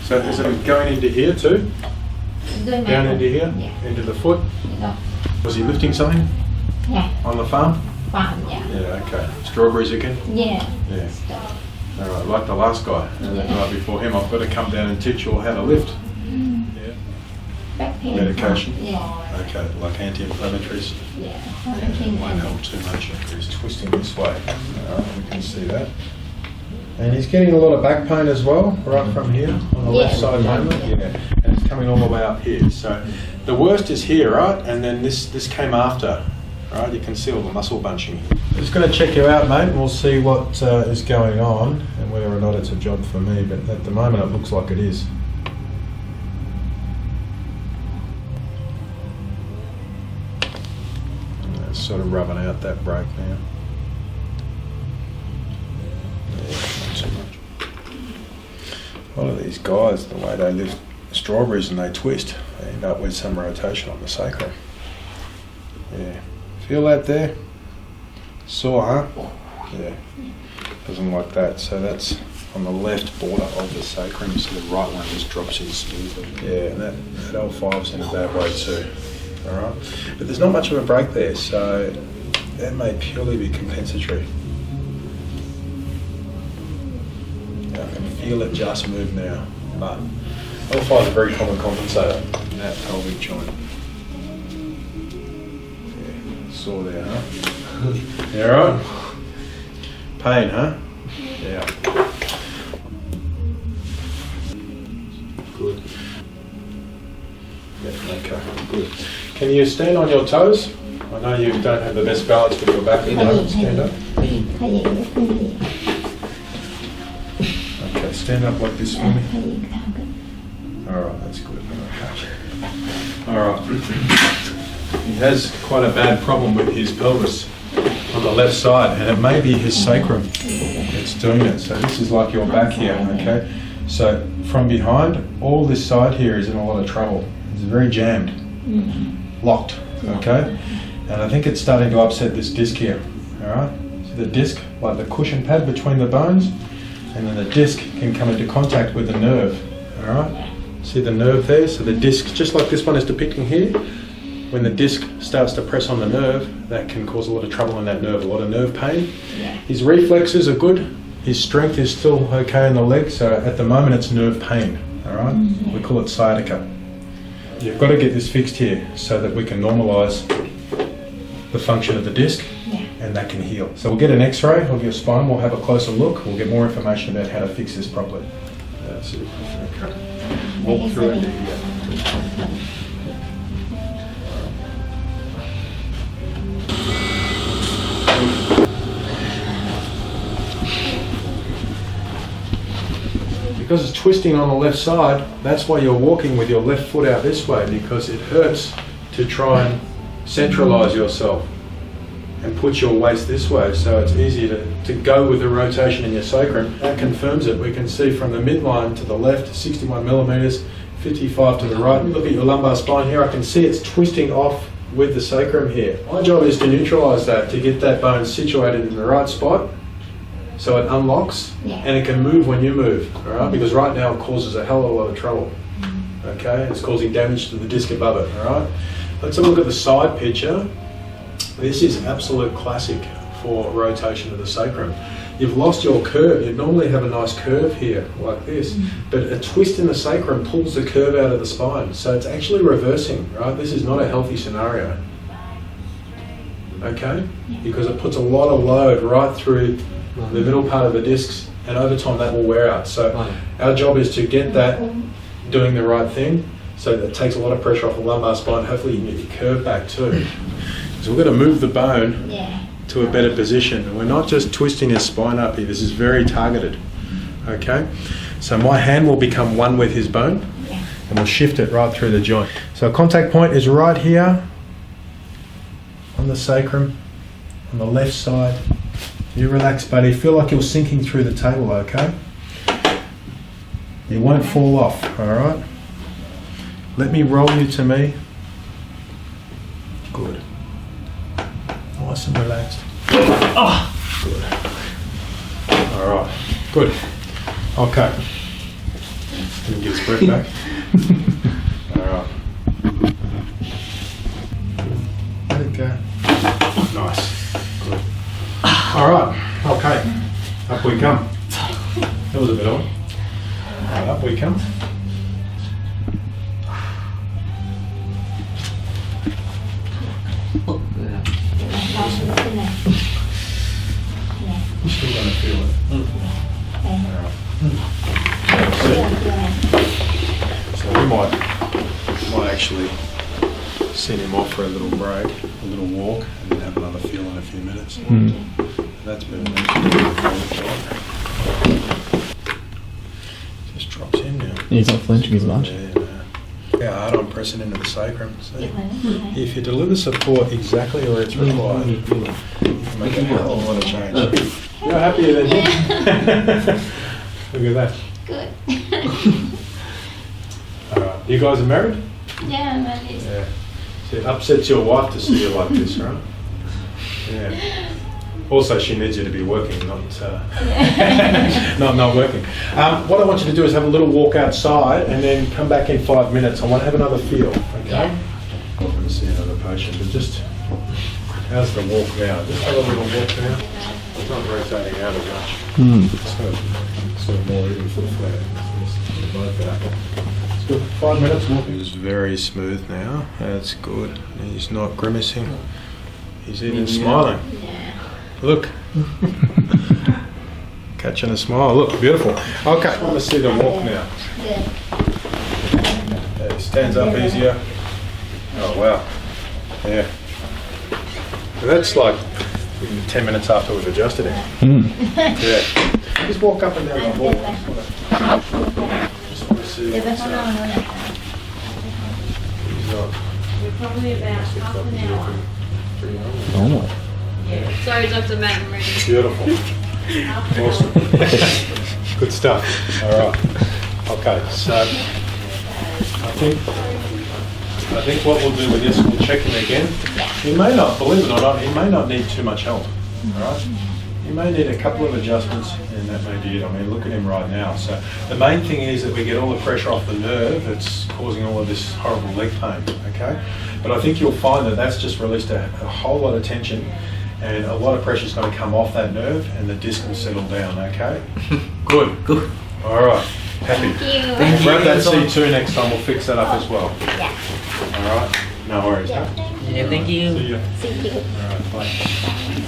So is it going into here too? Down into here? Yeah. Into the foot? Yeah. Was he lifting something Yeah. on the farm? Farm, yeah. Yeah, okay. Strawberries again? Yeah. Yeah. Stop. All right, like the last guy. And then right before him, I've got to come down and teach you all how to lift. Yeah. Back pain. Medication? Yeah. Okay, like anti-inflammatories? Yeah. It won't help too much if he's twisting this way. All right, we can see that. And he's getting a lot of back pain as well, right from here, on the left side mainly. Yeah, and it's coming all the way up here. So the worst is here, right? And then this came after, right? You can see all the muscle bunching. I'm just going to check you out, mate, and we'll see what is going on and whether or not it's a job for me. But at the moment, it looks like it is. It's sort of rubbing out that break now. So much. A lot of these guys, the way they lift strawberries and they twist, they end up with some rotation on the sacrum. Yeah. Feel that there? Sore, huh? Yeah. Doesn't like that. So that's on the left border of the sacrum, so the right one just drops in smoothly. Yeah, and that L5's in a bad way too. Alright? But there's not much of a break there, so that may purely be compensatory. I can feel it just move now, but L5 is a very common compensator in that pelvic joint. Yeah, sore there, huh? Yeah, right? Pain, huh? Yeah. Good. Yeah, okay, good. Can you stand on your toes? I know you don't have the best balance with your back at the moment. Stand up. Okay, stand up like this for me. Alright, that's good. Alright. He has quite a bad problem with his pelvis on the left side, and it may be his sacrum that's doing it. So this is like your back here, okay? So from behind, all this side here is in a lot of trouble. It's very jammed, locked, okay? And I think it's starting to upset this disc here, alright? So the disc, like the cushion pad between the bones, and then the disc can come into contact with the nerve, alright? See the nerve there? So the disc, just like this one is depicting here, when the disc starts to press on the nerve, that can cause a lot of trouble in that nerve, a lot of nerve pain. His reflexes are good, his strength is still okay in the leg, so at the moment it's nerve pain, alright? We call it sciatica. You've got to get this fixed here so that we can normalise the function of the disc, and that can heal. So we'll get an x-ray of your spine, we'll have a closer look, we'll get more information about how to fix this properly. That's it. Okay. Walk through it. Because it's twisting on the left side, that's why you're walking with your left foot out this way, because it hurts to try and centralise yourself and put your waist this way, so it's easier to go with the rotation in your sacrum. That confirms it. We can see from the midline to the left, 61 millimetres, 55 to the right. Look at your lumbar spine here, I can see it's twisting off with the sacrum here. My job is to neutralise that, to get that bone situated in the right spot, so it unlocks and it can move when you move, all right? Because right now it causes a hell of a lot of trouble, okay? It's causing damage to the disc above it, all right? Let's have a look at the side picture. This is absolute classic for rotation of the sacrum. You've lost your curve. You'd normally have a nice curve here, like this, but a twist in the sacrum pulls the curve out of the spine, so it's actually reversing, right? This is not a healthy scenario, okay? Because it puts a lot of load right through the middle part of the discs, and over time that will wear out. So our job is to get that doing the right thing, so that takes a lot of pressure off the lumbar spine. Hopefully you can get your curve back too. So we're going to move the bone to a better position. And we're not just twisting his spine up here, this is very targeted. Okay? So my hand will become one with his bone, and we'll shift it right through the joint. So contact point is right here on the sacrum, on the left side. You relax, buddy. Feel like you're sinking through the table, okay? You won't fall off, alright? Let me roll you to me. Good. Nice and relaxed. Oh, good. Alright, good. Okay. Can you get his breath back? Alright. Let it go. Nice. Good. Alright, okay. Up we come. That was a bit on. Alright, up we come. You're still going to feel it. Alright. So we might actually send him off for a little break, a little walk, and then have another feel in a few minutes. That's better. Just drops in now. He's not flinching as much. Yeah, hard on pressing into the sacrum. So if you deliver support exactly where it's required, you can make a hell of a lot of change. You're happier than him. Look at that. Good. Alright, you guys are married? Yeah, I'm at least. Yeah. So it upsets your wife to see you like this, right? Yeah. Also, she needs you to be working, not working. What I want you to do is have a little walk outside and then come back in 5 minutes. I want to have another feel, okay? Yeah. I'm going to see another patient, but just, how's the walk now? Just have a little walk now. It's not rotating out as much. It's sort of more even for the flat. It's good. 5 minutes walking. He's very smooth now. That's good. He's not grimacing. He's even smiling. Yeah. Look. Catching a smile. Look, beautiful. Okay, I want to see the walk now. Good. Yeah, stands up easier. Oh, wow. Yeah. So that's like 10 minutes after we've adjusted it. Yeah. Just walk up and down the hall. Just want to see what's up. He's not. We're probably about half an hour. Oh. Sorry, Dr. Matt, I'm ready. Beautiful. Awesome. Good stuff. All right. Okay, so I think what we'll do with this, we'll check him again. He may not, believe it or not, he may not need too much help. All right. He may need a couple of adjustments, and that may be it. I mean, look at him right now. So the main thing is that we get all the pressure off the nerve that's causing all of this horrible leg pain. Okay. But I think you'll find that that's just released a whole lot of tension. And a lot of pressure is going to come off that nerve and the disc will settle down, okay? Good. Good. All right. Happy. Thank you. Grab that C2 next time, we'll fix that up as well. Yeah. All right. No worries. Yeah, Huh? thank you. Yeah, thank you. See you. See you. All right, bye.